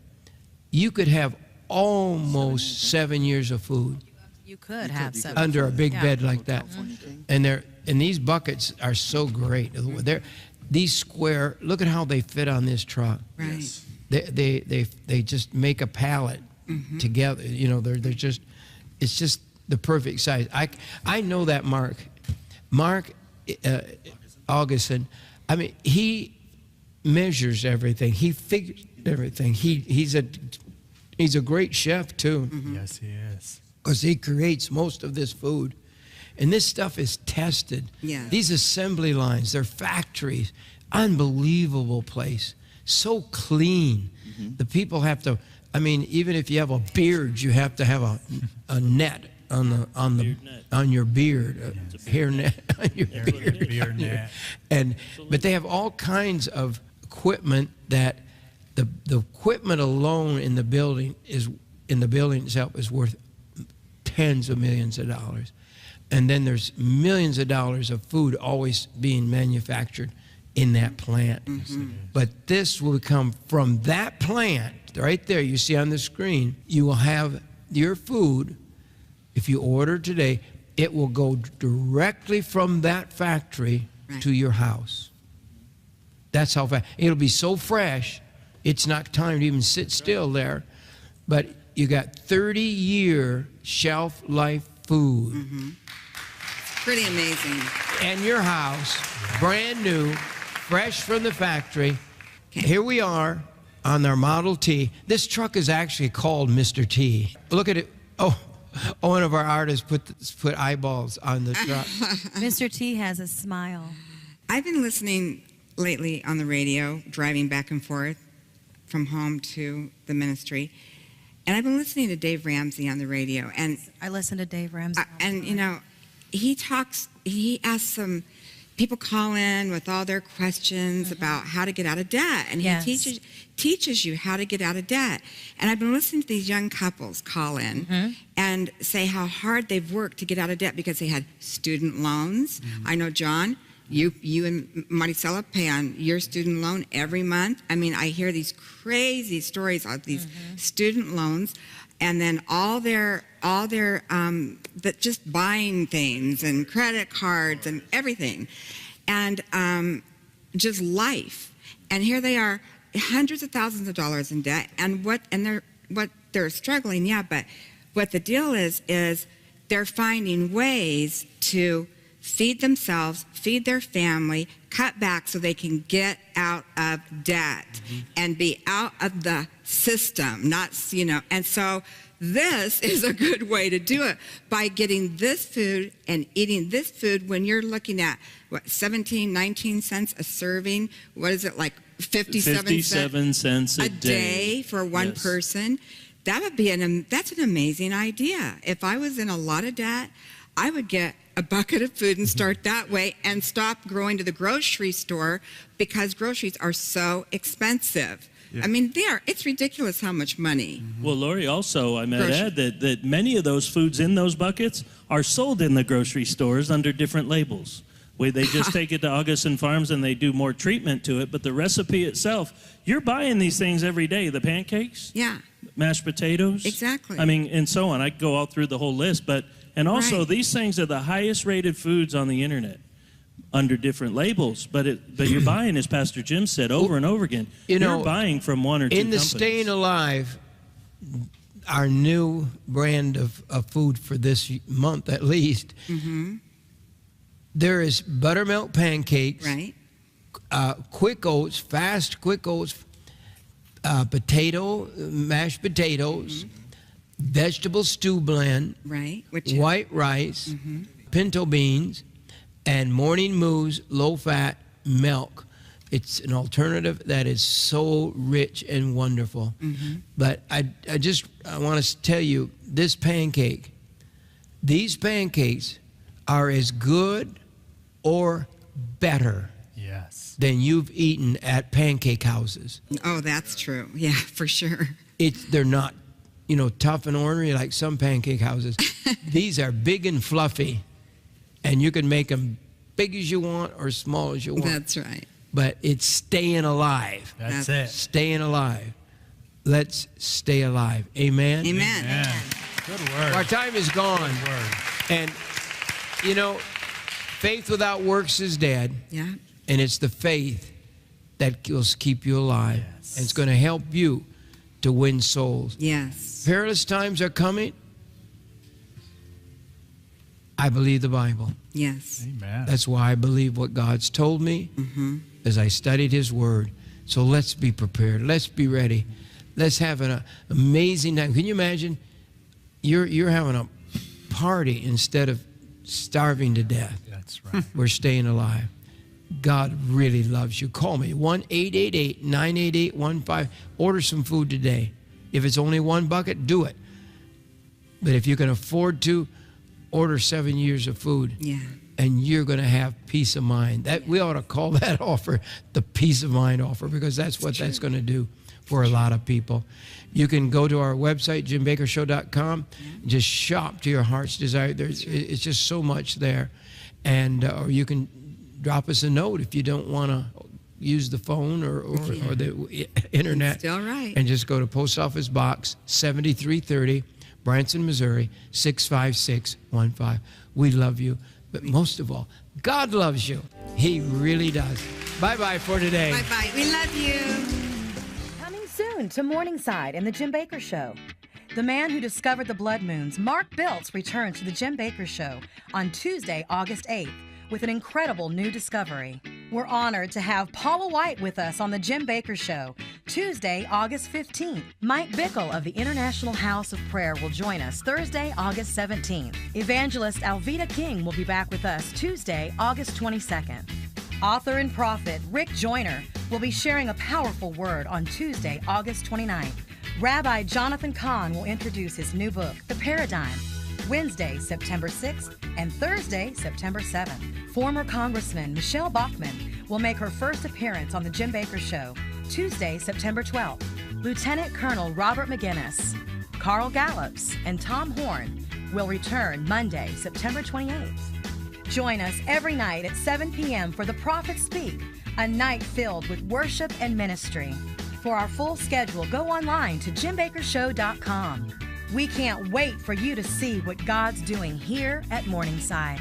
you could have almost 7 years of food. You could have some. Under a big bed like that. And these buckets are so great. These square, look at how they fit on this truck. Right. They just make a pallet together. You know, they're just, it's just the perfect size. I know that Mark Augustin, I mean, he measures everything. He figures everything. He's a great chef too. Yes, he is. Because he creates most of this food. And this stuff is tested. Yeah. These assembly lines, they're factories. Unbelievable place. So clean. The people have to, I mean, even if you have a beard, you have to have a net on your beard, a hair net on your beard. Beard net. But they have all kinds of equipment that the equipment alone in the building itself is worth tens of millions of dollars. And then there's millions of dollars of food always being manufactured in that plant. But this will come from that plant, right there, you see on the screen. You will have your food, if you order today, it will go directly from that factory to your house. That's how fast. It'll be so fresh, it's not time to even sit still there. But you got 30-year shelf life food. Pretty amazing. And your house, brand new, fresh from the factory. Here we are on our Model T. This truck is actually called Mr. T. Look at it. Oh, one of our artists put eyeballs on the truck. Mr. T has a smile. I've been listening lately on the radio, driving back and forth from home to the ministry. And I've been listening to Dave Ramsey on the radio. And I listen to Dave Ramsey. And, you know, he asks some people call in with all their questions about how to get out of debt. And he teaches you how to get out of debt. And I've been listening to these young couples call in and say how hard they've worked to get out of debt because they had student loans. I know, John, you and Maricela pay on your student loan every month. I mean, I hear these crazy stories of these student loans. And then all their that just buying things and credit cards and everything, and just life. And here they are, hundreds of thousands of dollars in debt. And they're struggling, but what the deal is they're finding ways to feed themselves, feed their family, cut back so they can get out of debt and be out of the system, and so this is a good way to do it by getting this food and eating this food when you're looking at, 17, 19 cents a serving. What is it, like 57 cents a day for one person? That would be that's an amazing idea. If I was in a lot of debt, I would get a bucket of food and start that way and stop going to the grocery store because groceries are so expensive. I mean, it's ridiculous how much money. Well, Lori, also, I might add that many of those foods in those buckets are sold in the grocery stores under different labels. They just take it to Augustin Farms and they do more treatment to it. But the recipe itself, you're buying these things every day. The pancakes, Yeah, mashed potatoes, exactly. I mean, and so on. I could go all through the whole list, and also Right. these things are the highest rated foods on the internet under different labels. But you're buying, as Pastor Jim said, over and over again. You're buying from one or two in the companies. Staying Alive, our new brand of food for this month at least, there is buttermilk pancakes, Right. quick oats, fast quick oats, mashed potatoes, vegetable stew blend, Right. white rice, pinto beans, and morning moose low-fat milk. It's an alternative that is so rich and wonderful. But I want to tell you, these pancakes are as good or better than you've eaten at pancake houses. Oh, that's true. Yeah, for sure. They're not, tough and ornery like some pancake houses. These are big and fluffy, and you can make them big as you want or small as you want. That's right. But it's staying alive. That's it. Staying alive. Let's stay alive. Amen? Amen. Amen. Good word. Our time is gone. Good word. And, faith without works is dead. Yeah. And it's the faith that will keep you alive. Yes. And it's going to help you to win souls. Yes. Perilous times are coming. I believe the Bible. Yes. Amen. That's why I believe what God's told me as I studied His Word. So let's be prepared. Let's be ready. Let's have an amazing time. Can you imagine? You're having a party instead of starving to death. That's right. We're staying alive. God really loves you. Call me, 1-888-988-15. Order some food today. If it's only one bucket, do it. But if you can afford to, order 7 years of food. Yeah. And you're going to have peace of mind. We ought to call that offer the peace of mind offer, because that's what that's going to do for a lot of people. You can go to our website, jimbakkershow.com, just shop to your heart's desire. It's just so much there. And or you can drop us a note if you don't want to use the phone or the internet. Still right. And just go to Post Office Box 7330, Branson, Missouri, 65615. We love you. But most of all, God loves you. He really does. Bye-bye for today. Bye-bye. We love you. Coming soon to Morningside and the Jim Bakker Show. The man who discovered the blood moons, Mark Biltz, returns to the Jim Bakker Show on Tuesday, August 8th, with an incredible new discovery. We're honored to have Paula White with us on the Jim Bakker Show, Tuesday, August 15th. Mike Bickle of the International House of Prayer will join us Thursday, August 17th. Evangelist Alveda King will be back with us Tuesday, August 22nd. Author and prophet Rick Joyner will be sharing a powerful word on Tuesday, August 29th. Rabbi Jonathan Kahn will introduce his new book, The Paradigm, Wednesday, September 6th, and Thursday, September 7th. Former Congressman Michelle Bachmann will make her first appearance on the Jim Bakker Show, Tuesday, September 12th. Lieutenant Colonel Robert McGinnis, Carl Gallops, and Tom Horn will return Monday, September 28th. Join us every night at 7 p.m. for The Prophets Speak, a night filled with worship and ministry. For our full schedule, go online to jimbakkershow.com. We can't wait for you to see what God's doing here at Morningside.